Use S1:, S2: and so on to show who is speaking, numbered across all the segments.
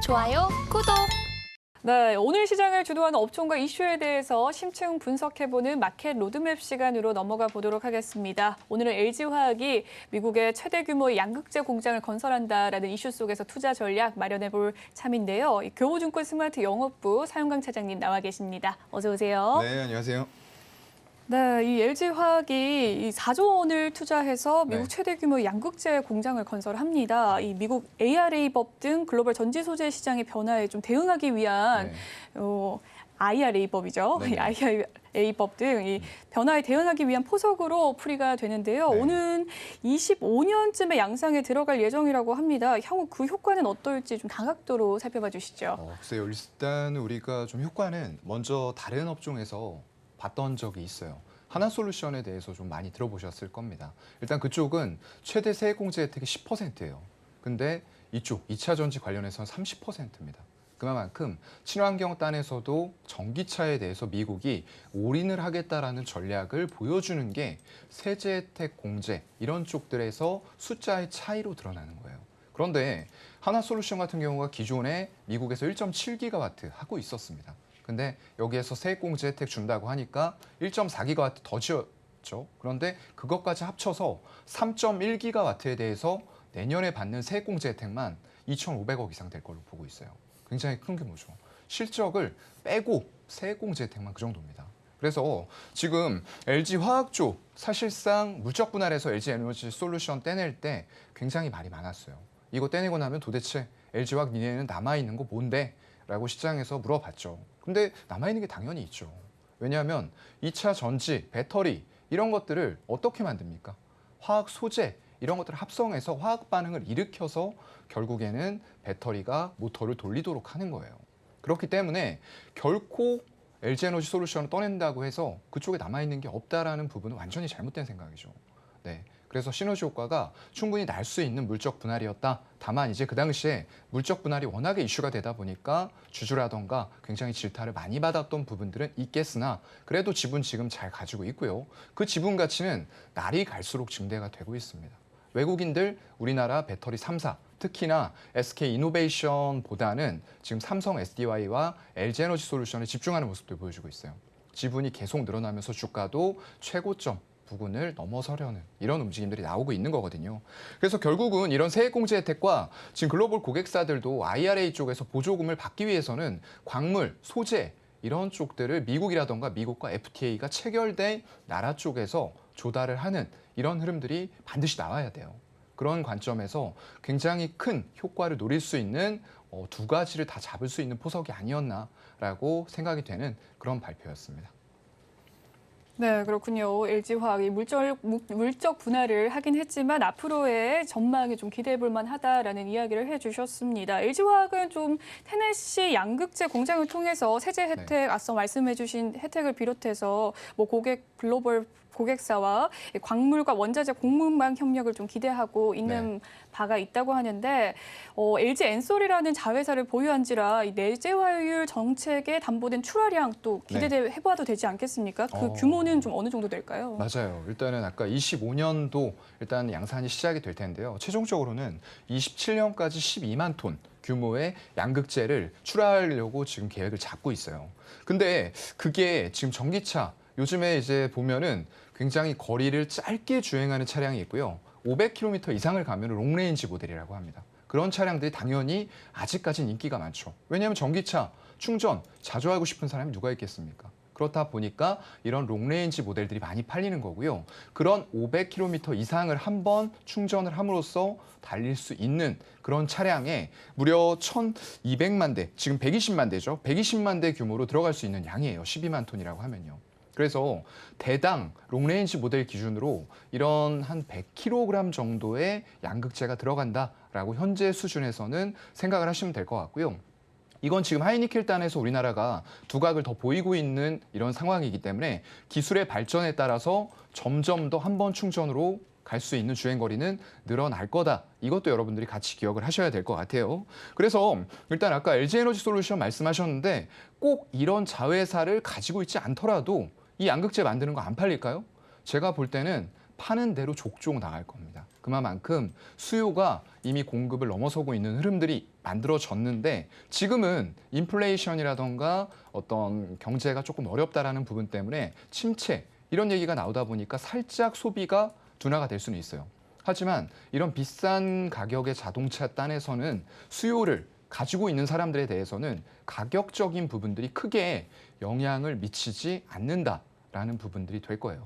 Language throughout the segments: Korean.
S1: 좋아요, 구독.
S2: 네, 오늘 시장을 주도하는 업종과 이슈에 대해서 심층 분석해보는 마켓 로드맵 시간으로 넘어가 보도록 하겠습니다. 오늘은 LG화학이 미국의 최대 규모의 양극재 공장을 건설한다라는 이슈 속에서 투자 전략 마련해볼 참인데요. 교보증권 스마트 영업부 사윤강 차장님 나와 계십니다. 어서 오세요.
S3: 네, 안녕하세요.
S2: 네, 이 LG화학이 4조 원을 투자해서 미국 최대 규모의 양극재 공장을 건설합니다. 이 미국 ARA법 등 글로벌 전지 소재 시장의 변화에 좀 대응하기 위한 IRA법이죠. IRA법 등 이 변화에 대응하기 위한 포석으로 풀이가 되는데요.
S3: 네.
S2: 오는 25년쯤에 양상에 들어갈 예정이라고 합니다. 향후 그 효과는 어떨지 좀 다각도로 살펴봐 주시죠.
S3: 글쎄요. 일단 우리가 좀 효과는 먼저 다른 업종에서 봤던 적이 있어요. 하나솔루션에 대해서 좀 많이 들어보셨을 겁니다. 일단 그쪽은 최대 세액공제 혜택이 10%예요. 근데 이쪽 2차 전지 관련해서는 30%입니다. 그만큼 친환경 딴에서도 전기차에 대해서 미국이 올인을 하겠다라는 전략을 보여주는 게 세제 혜택 공제 이런 쪽들에서 숫자의 차이로 드러나는 거예요. 그런데 하나솔루션 같은 경우가 기존에 미국에서 1.7기가와트 하고 있었습니다. 근데 여기에서 세액공제 혜택 준다고 하니까 1.4기가와트 더 지었죠. 그런데 그것까지 합쳐서 3.1기가와트에 대해서 내년에 받는 세액공제 혜택만 2,500억 이상 될 걸로 보고 있어요. 굉장히 큰 규모죠. 실적을 빼고 세액공제 혜택만 그 정도입니다. 그래서 지금 LG화학 쪽 사실상 물적 분할해서 LG에너지 솔루션 떼낼 때 굉장히 말이 많았어요. 이거 떼내고 나면 도대체 LG화학 니네는 남아있는 거 뭔데? 라고 시장에서 물어봤죠. 근데 남아있는 게 당연히 있죠. 왜냐하면 2차 전지, 배터리 이런 것들을 어떻게 만듭니까? 화학 소재 이런 것들을 합성해서 화학 반응을 일으켜서 결국에는 배터리가 모터를 돌리도록 하는 거예요. 그렇기 때문에 결코 LG에너지 솔루션을 떠낸다고 해서 그쪽에 남아있는 게 없다라는 부분은 완전히 잘못된 생각이죠. 네. 그래서 시너지 효과가 충분히 날 수 있는 물적 분할이었다. 다만 이제 그 당시에 물적 분할이 워낙에 이슈가 되다 보니까 주주라던가 굉장히 질타를 많이 받았던 부분들은 있겠으나 그래도 지분 지금 잘 가지고 있고요. 그 지분 가치는 날이 갈수록 증대가 되고 있습니다. 외국인들 우리나라 배터리 3사 특히나 SK이노베이션보다는 지금 삼성 SDI와 LG에너지 솔루션에 집중하는 모습도 보여주고 있어요. 지분이 계속 늘어나면서 주가도 최고점 부근을 넘어서려는 이런 움직임들이 나오고 있는 거거든요. 그래서 결국은 이런 세액공제 혜택과 지금 글로벌 고객사들도 IRA 쪽에서 보조금을 받기 위해서는 광물, 소재 이런 쪽들을 미국이라던가 미국과 FTA가 체결된 나라 쪽에서 조달을 하는 이런 흐름들이 반드시 나와야 돼요. 그런 관점에서 굉장히 큰 효과를 노릴 수 있는 두 가지를 다 잡을 수 있는 포석이 아니었나라고 생각이 되는 그런 발표였습니다.
S2: 네, 그렇군요. LG화학이 물적 분할을 하긴 했지만 앞으로의 전망이 좀 기대해 볼 만하다라는 이야기를 해주셨습니다. LG화학은 좀 테네시 양극재 공장을 통해서 세제 혜택, 앞서 말씀해 주신 혜택을 비롯해서 뭐 글로벌 고객사와 광물과 원자재 공급망 협력을 좀 기대하고 있는 바가 있다고 하는데 LG 엔솔이라는 자회사를 보유한지라 이 내재화율 정책에 담보된 출하량 또 기대해봐도 되지 않겠습니까? 그 규모는 좀 어느 정도 될까요?
S3: 맞아요. 일단은 아까 25년도 일단 양산이 시작이 될 텐데요. 최종적으로는 27년까지 12만 톤 규모의 양극재를 출하하려고 지금 계획을 잡고 있어요. 근데 그게 지금 전기차 요즘에 이제 보면은 굉장히 거리를 짧게 주행하는 차량이 있고요. 500km 이상을 가면 롱레인지 모델이라고 합니다. 그런 차량들이 당연히 아직까지는 인기가 많죠. 왜냐하면 전기차 충전 자주 하고 싶은 사람이 누가 있겠습니까? 그렇다 보니까 이런 롱레인지 모델들이 많이 팔리는 거고요. 그런 500km 이상을 한번 충전을 함으로써 달릴 수 있는 그런 차량에 무려 1,200만 대, 지금 120만 대죠. 120만 대 규모로 들어갈 수 있는 양이에요. 12만 톤이라고 하면요. 그래서 대당 롱레인지 모델 기준으로 이런 한 100kg 정도의 양극재가 들어간다라고 현재 수준에서는 생각을 하시면 될 것 같고요. 이건 지금 하이니켈단에서 우리나라가 두각을 더 보이고 있는 이런 상황이기 때문에 기술의 발전에 따라서 점점 더 한 번 충전으로 갈 수 있는 주행거리는 늘어날 거다. 이것도 여러분들이 같이 기억을 하셔야 될 것 같아요. 그래서 일단 아까 LG에너지 솔루션 말씀하셨는데 꼭 이런 자회사를 가지고 있지 않더라도 이 양극재 만드는 거 안 팔릴까요? 제가 볼 때는 파는 대로 족족 나갈 겁니다. 그만큼 수요가 이미 공급을 넘어서고 있는 흐름들이 만들어졌는데 지금은 인플레이션이라던가 어떤 경제가 조금 어렵다라는 부분 때문에 침체 이런 얘기가 나오다 보니까 살짝 소비가 둔화가 될 수는 있어요. 하지만 이런 비싼 가격의 자동차 딴에서는 수요를 가지고 있는 사람들에 대해서는 가격적인 부분들이 크게 영향을 미치지 않는다라는 부분들이 될 거예요.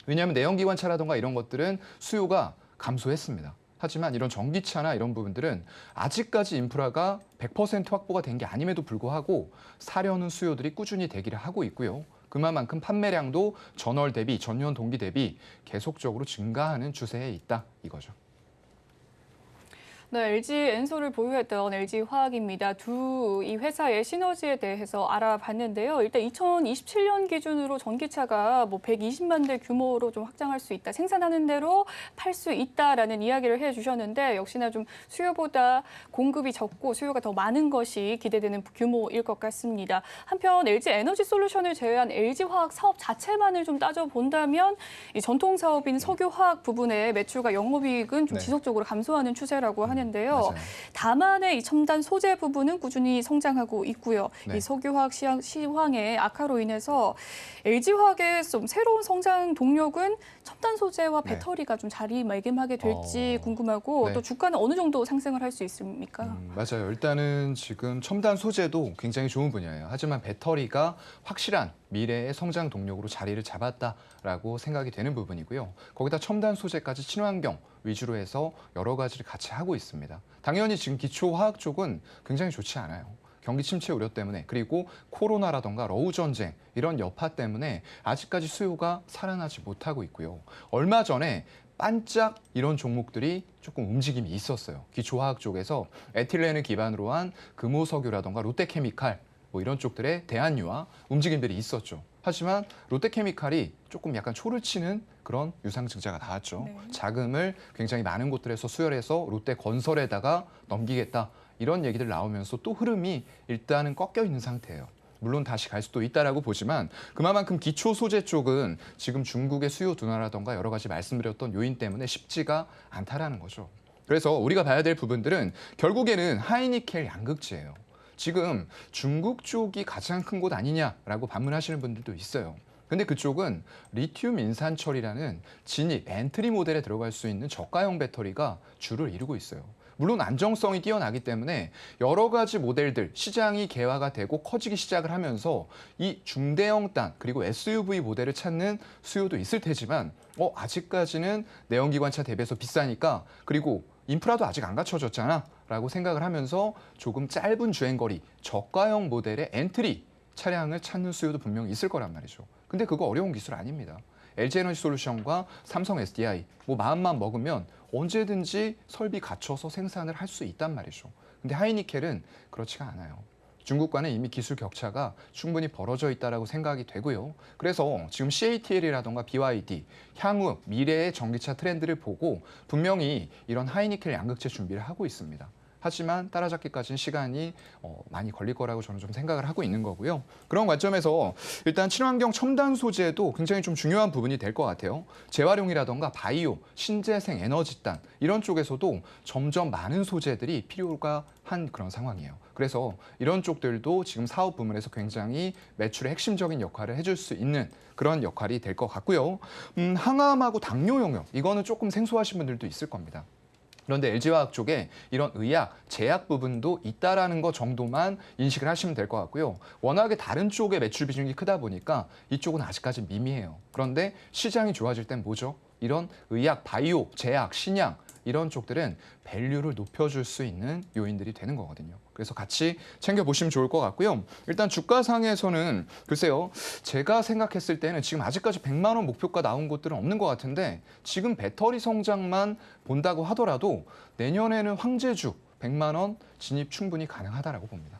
S3: 왜냐하면 내연기관차라던가 이런 것들은 수요가 감소했습니다. 하지만 이런 전기차나 이런 부분들은 아직까지 인프라가 100% 확보가 된 게 아님에도 불구하고 사려는 수요들이 꾸준히 대기를 하고 있고요. 그만큼 판매량도 전월 대비, 전년 동기 대비 계속적으로 증가하는 추세에 있다 이거죠.
S2: 네, LG 엔솔을 보유했던 LG화학입니다. 이 회사의 시너지에 대해서 알아봤는데요. 일단 2027년 기준으로 전기차가 120만 대 규모로 좀 확장할 수 있다. 생산하는 대로 팔 수 있다라는 이야기를 해주셨는데 역시나 좀 수요보다 공급이 적고 수요가 더 많은 것이 기대되는 규모일 것 같습니다. 한편 LG 에너지 솔루션을 제외한 LG화학 사업 자체만을 좀 따져본다면 이 전통 사업인 석유화학 부분의 매출과 영업이익은 좀
S3: 네.
S2: 지속적으로 감소하는 추세라고 하는데요.
S3: 맞아요.
S2: 다만의 이 첨단 소재 부분은 꾸준히 성장하고 있고요.
S3: 네.
S2: 이 석유화학 시황의 악화로 인해서 LG화학의 좀 새로운 성장 동력은 첨단 소재와
S3: 네.
S2: 배터리가 좀 자리매김하게 될지 궁금하고
S3: 네.
S2: 또 주가는 어느 정도 상승을 할 수 있습니까?
S3: 맞아요. 일단은 지금 첨단 소재도 굉장히 좋은 분야예요. 하지만 배터리가 확실한 미래의 성장 동력으로 자리를 잡았다라고 생각이 되는 부분이고요. 거기다 첨단 소재까지 친환경 위주로 해서 여러 가지를 같이 하고 있습니다. 당연히 지금 기초화학 쪽은 굉장히 좋지 않아요. 경기 침체 우려 때문에 그리고 코로나라던가 러우 전쟁 이런 여파 때문에 아직까지 수요가 살아나지 못하고 있고요. 얼마 전에 반짝 이런 종목들이 조금 움직임이 있었어요. 기초화학 쪽에서 에틸렌을 기반으로 한 금호석유라던가 롯데케미칼 이런 쪽들의 대한유화 움직임들이 있었죠. 하지만 롯데케미칼이 조금 약간 초를 치는 그런 유상증자가 나왔죠.
S2: 네.
S3: 자금을 굉장히 많은 곳들에서 수혈해서 롯데건설에다가 넘기겠다. 이런 얘기들 나오면서 또 흐름이 일단은 꺾여 있는 상태예요. 물론 다시 갈 수도 있다라고 보지만 그만큼 기초 소재 쪽은 지금 중국의 수요 둔화라던가 여러 가지 말씀드렸던 요인 때문에 쉽지가 않다라는 거죠. 그래서 우리가 봐야 될 부분들은 결국에는 하이니켈 양극재예요. 지금 중국 쪽이 가장 큰 곳 아니냐라고 반문하시는 분들도 있어요. 근데 그쪽은 리튬 인산철이라는 진입, 엔트리 모델에 들어갈 수 있는 저가형 배터리가 주를 이루고 있어요. 물론 안정성이 뛰어나기 때문에 여러 가지 모델들, 시장이 개화가 되고 커지기 시작을 하면서 이 중대형 단 그리고 SUV 모델을 찾는 수요도 있을 테지만 아직까지는 내연기관차 대비해서 비싸니까 그리고 인프라도 아직 안 갖춰졌잖아 라고 생각을 하면서 조금 짧은 주행거리, 저가형 모델의 엔트리 차량을 찾는 수요도 분명히 있을 거란 말이죠. 근데 그거 어려운 기술 아닙니다. LG에너지솔루션과 삼성 SDI 마음만 먹으면 언제든지 설비 갖춰서 생산을 할 수 있단 말이죠. 근데 하이니켈은 그렇지가 않아요. 중국과는 이미 기술 격차가 충분히 벌어져 있다라고 생각이 되고요. 그래서 지금 CATL이라던가 BYD 향후 미래의 전기차 트렌드를 보고 분명히 이런 하이니켈 양극재 준비를 하고 있습니다. 하지만 따라잡기까지는 시간이 많이 걸릴 거라고 저는 좀 생각을 하고 있는 거고요. 그런 관점에서 일단 친환경 첨단 소재도 굉장히 좀 중요한 부분이 될 것 같아요. 재활용이라던가 바이오, 신재생 에너지단 이런 쪽에서도 점점 많은 소재들이 필요가 한 그런 상황이에요. 그래서 이런 쪽들도 지금 사업 부문에서 굉장히 매출의 핵심적인 역할을 해줄 수 있는 그런 역할이 될 것 같고요. 항암하고 당뇨 용역 이거는 조금 생소하신 분들도 있을 겁니다. 그런데 LG화학 쪽에 이런 의약, 제약 부분도 있다라는 것 정도만 인식을 하시면 될 것 같고요. 워낙에 다른 쪽의 매출 비중이 크다 보니까 이쪽은 아직까지 미미해요. 그런데 시장이 좋아질 땐 뭐죠? 이런 의약, 바이오, 제약, 신약 이런 쪽들은 밸류를 높여줄 수 있는 요인들이 되는 거거든요. 그래서 같이 챙겨보시면 좋을 것 같고요. 일단 주가상에서는 글쎄요. 제가 생각했을 때는 지금 아직까지 100만 원 목표가 나온 곳들은 없는 것 같은데 지금 배터리 성장만 본다고 하더라도 내년에는 황제주 100만 원 진입 충분히 가능하다라고 봅니다.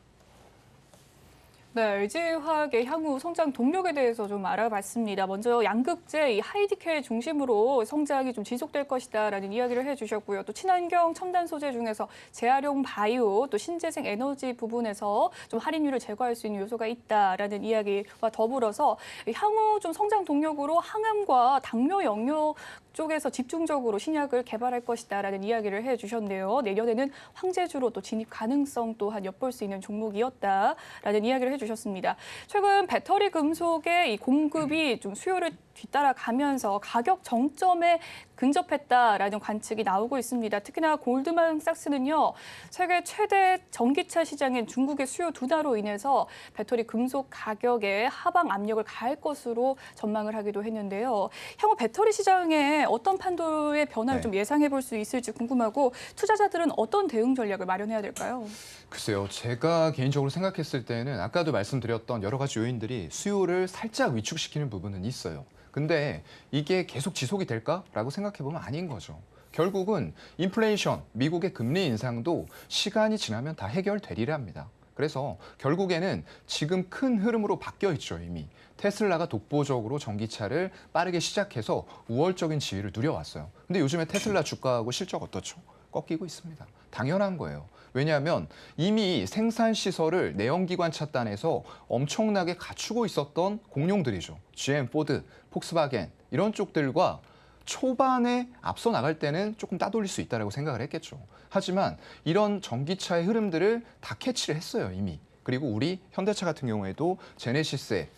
S2: 네, LG화학의 향후 성장 동력에 대해서 좀 알아봤습니다. 먼저 양극재, 이 하이디켈 중심으로 성장이 좀 지속될 것이다라는 이야기를 해주셨고요. 또 친환경 첨단 소재 중에서 재활용 바이오, 또 신재생 에너지 부분에서 좀 할인율을 제거할 수 있는 요소가 있다라는 이야기와 더불어서 향후 좀 성장 동력으로 항암과 당뇨 영역 쪽에서 집중적으로 신약을 개발할 것이다라는 이야기를 해주셨네요. 내년에는 황제주로 또 진입 가능성 또한 엿볼 수 있는 종목이었다라는 이야기를 해주셨습니다. 최근 배터리 금속의 이 공급이 좀 수요를 뒤따라가면서 가격 정점에 근접했다라는 관측이 나오고 있습니다. 특히나 골드만삭스는요, 세계 최대 전기차 시장인 중국의 수요 둔화로 인해서 배터리 금속 가격에 하방 압력을 가할 것으로 전망을 하기도 했는데요. 향후 배터리 시장에 어떤 판도의 변화를 좀 예상해 볼 수 있을지 궁금하고 투자자들은 어떤 대응 전략을 마련해야 될까요?
S3: 글쎄요, 제가 개인적으로 생각했을 때는 아까도 말씀드렸던 여러 가지 요인들이 수요를 살짝 위축시키는 부분은 있어요. 근데 이게 계속 지속이 될까라고 생각해보면 아닌 거죠. 결국은 인플레이션, 미국의 금리 인상도 시간이 지나면 다 해결되리랍니다. 그래서 결국에는 지금 큰 흐름으로 바뀌어 있죠, 이미. 테슬라가 독보적으로 전기차를 빠르게 시작해서 우월적인 지위를 누려왔어요. 근데 요즘에 테슬라 주가하고 실적 어떻죠? 꺾이고 있습니다. 당연한 거예요. 왜냐하면 이미 생산 시설을 내연기관 차단에서 엄청나게 갖추고 있었던 공룡들이죠. GM, 포드, 폭스바겐 이런 쪽들과 초반에 앞서 나갈 때는 조금 따돌릴 수 있다고 생각을 했겠죠. 하지만 이런 전기차의 흐름들을 다 캐치를 했어요, 이미. 그리고 우리 현대차 같은 경우에도 제네시스에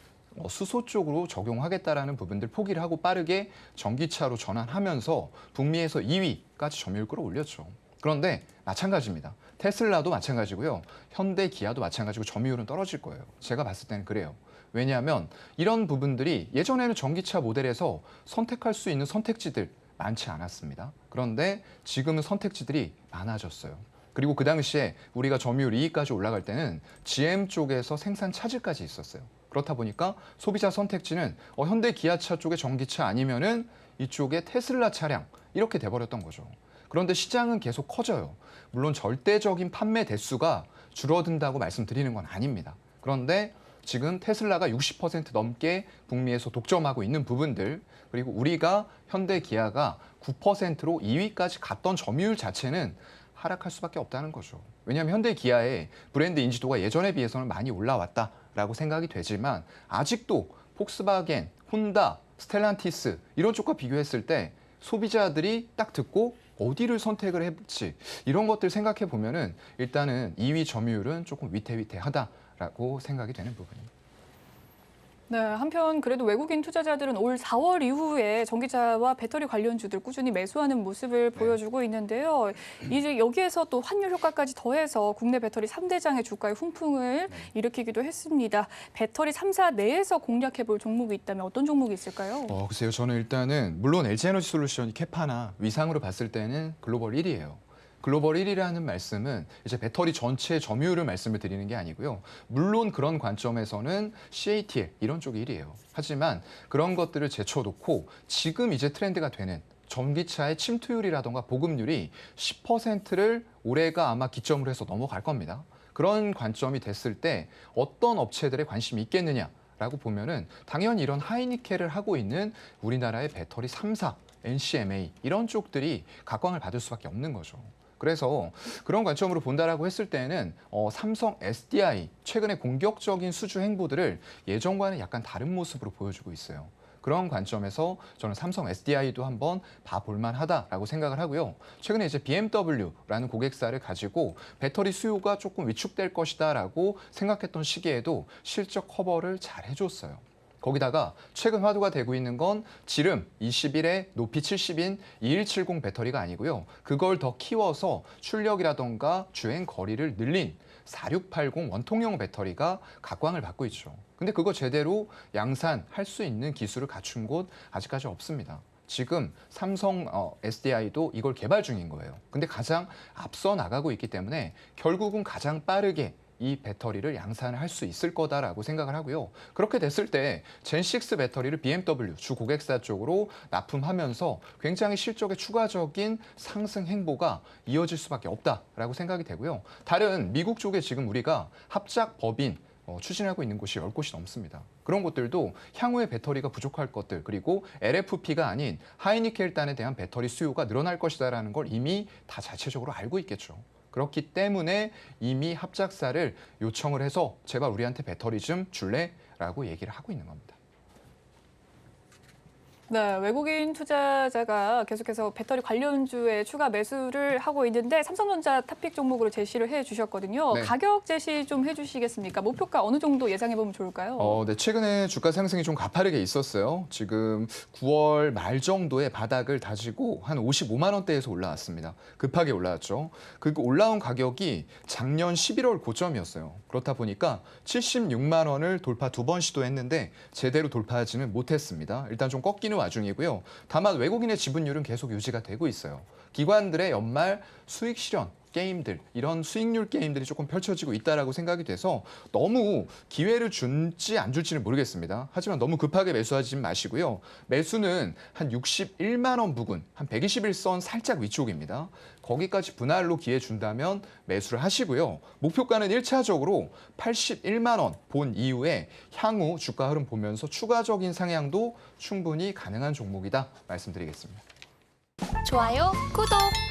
S3: 수소 쪽으로 적용하겠다라는 부분들 포기를 하고 빠르게 전기차로 전환하면서 북미에서 2위까지 점유율 끌어올렸죠. 그런데 마찬가지입니다. 테슬라도 마찬가지고요. 현대, 기아도 마찬가지고 점유율은 떨어질 거예요. 제가 봤을 때는 그래요. 왜냐하면 이런 부분들이 예전에는 전기차 모델에서 선택할 수 있는 선택지들 많지 않았습니다. 그런데 지금은 선택지들이 많아졌어요. 그리고 그 당시에 우리가 점유율 2위까지 올라갈 때는 GM 쪽에서 생산 차질까지 있었어요. 그렇다 보니까 소비자 선택지는 현대 기아차 쪽의 전기차 아니면은 이쪽에 테슬라 차량 이렇게 돼버렸던 거죠. 그런데 시장은 계속 커져요. 물론 절대적인 판매 대수가 줄어든다고 말씀드리는 건 아닙니다. 그런데 지금 테슬라가 60% 넘게 북미에서 독점하고 있는 부분들, 그리고 우리가 현대 기아가 9%로 2위까지 갔던 점유율 자체는 하락할 수밖에 없다는 거죠. 왜냐하면 현대 기아의 브랜드 인지도가 예전에 비해서는 많이 올라왔다라고 생각이 되지만 아직도 폭스바겐, 혼다, 스텔란티스 이런 쪽과 비교했을 때 소비자들이 딱 듣고 어디를 선택을 할지 이런 것들 생각해 보면은 일단은 2위 점유율은 조금 위태위태하다라고 생각이 되는 부분입니다.
S2: 네, 한편 그래도 외국인 투자자들은 올 4월 이후에 전기차와 배터리 관련주들 꾸준히 매수하는 모습을 보여주고 있는데요. 이제 여기에서 또 환율 효과까지 더해서 국내 배터리 3대장의 주가에 훈풍을 일으키기도 했습니다. 배터리 3사 내에서 공략해 볼 종목이 있다면 어떤 종목이 있을까요?
S3: 글쎄요. 저는 일단은 물론 LG에너지솔루션이 캐파나 위상으로 봤을 때는 글로벌 1위예요. 글로벌 1위라는 말씀은 이제 배터리 전체 점유율을 말씀을 드리는 게 아니고요. 물론 그런 관점에서는 CATL 이런 쪽이 1위예요. 하지만 그런 것들을 제쳐놓고 지금 이제 트렌드가 되는 전기차의 침투율이라던가 보급률이 10%를 올해가 아마 기점으로 해서 넘어갈 겁니다. 그런 관점이 됐을 때 어떤 업체들에 관심이 있겠느냐라고 보면은 당연히 이런 하이니켈을 하고 있는 우리나라의 배터리 3사, NCMA 이런 쪽들이 각광을 받을 수밖에 없는 거죠. 그래서 그런 관점으로 본다라고 했을 때는 삼성 SDI 최근에 공격적인 수주 행보들을 예전과는 약간 다른 모습으로 보여주고 있어요. 그런 관점에서 저는 삼성 SDI도 한번 봐볼 만하다라고 생각을 하고요. 최근에 이제 BMW라는 고객사를 가지고 배터리 수요가 조금 위축될 것이다라고 생각했던 시기에도 실적 커버를 잘 해줬어요. 거기다가 최근 화두가 되고 있는 건 지름 21에 높이 70인 2170 배터리가 아니고요. 그걸 더 키워서 출력이라던가 주행 거리를 늘린 4680 원통형 배터리가 각광을 받고 있죠. 근데 그거 제대로 양산할 수 있는 기술을 갖춘 곳 아직까지 없습니다. 지금 삼성 SDI도 이걸 개발 중인 거예요. 근데 가장 앞서 나가고 있기 때문에 결국은 가장 빠르게 이 배터리를 양산을 할 수 있을 거다라고 생각을 하고요. 그렇게 됐을 때 젠6 배터리를 BMW 주 고객사 쪽으로 납품하면서 굉장히 실적의 추가적인 상승 행보가 이어질 수밖에 없다라고 생각이 되고요. 다른 미국 쪽에 지금 우리가 합작 법인 추진하고 있는 곳이 10곳이 넘습니다. 그런 곳들도 향후에 배터리가 부족할 것들, 그리고 LFP가 아닌 하이니켈단에 대한 배터리 수요가 늘어날 것이다라는 걸 이미 다 자체적으로 알고 있겠죠. 그렇기 때문에 이미 합작사를 요청을 해서 제발 우리한테 배터리 좀 줄래라고 얘기를 하고 있는 겁니다.
S2: 네, 외국인 투자자가 계속해서 배터리 관련주에 추가 매수를 하고 있는데 삼성전자 탑픽 종목으로 제시를 해주셨거든요.
S3: 네.
S2: 가격 제시 좀 해주시겠습니까? 목표가 어느 정도 예상해보면 좋을까요?
S3: 네, 최근에 주가 상승이 좀 가파르게 있었어요. 지금 9월 말 정도에 바닥을 다지고 한 55만 원대에서 올라왔습니다. 급하게 올라왔죠. 그 올라온 가격이 작년 11월 고점이었어요. 그렇다 보니까 76만 원을 돌파 2번 시도했는데 제대로 돌파하지는 못했습니다. 일단 좀 꺾이는 와중이고요. 다만 외국인의 지분율은 계속 유지가 되고 있어요. 기관들의 연말 수익 실현 게임들, 이런 수익률 게임들이 조금 펼쳐지고 있다라고 생각이 돼서 너무 기회를 줄지 안 줄지는 모르겠습니다. 하지만 너무 급하게 매수하지 마시고요. 매수는 한 61만 원 부근, 한 121선 살짝 위쪽입니다. 거기까지 분할로 기회 준다면 매수를 하시고요. 목표가는 1차적으로 81만 원 본 이후에 향후 주가 흐름 보면서 추가적인 상향도 충분히 가능한 종목이다 말씀드리겠습니다.
S1: 좋아요, 구독!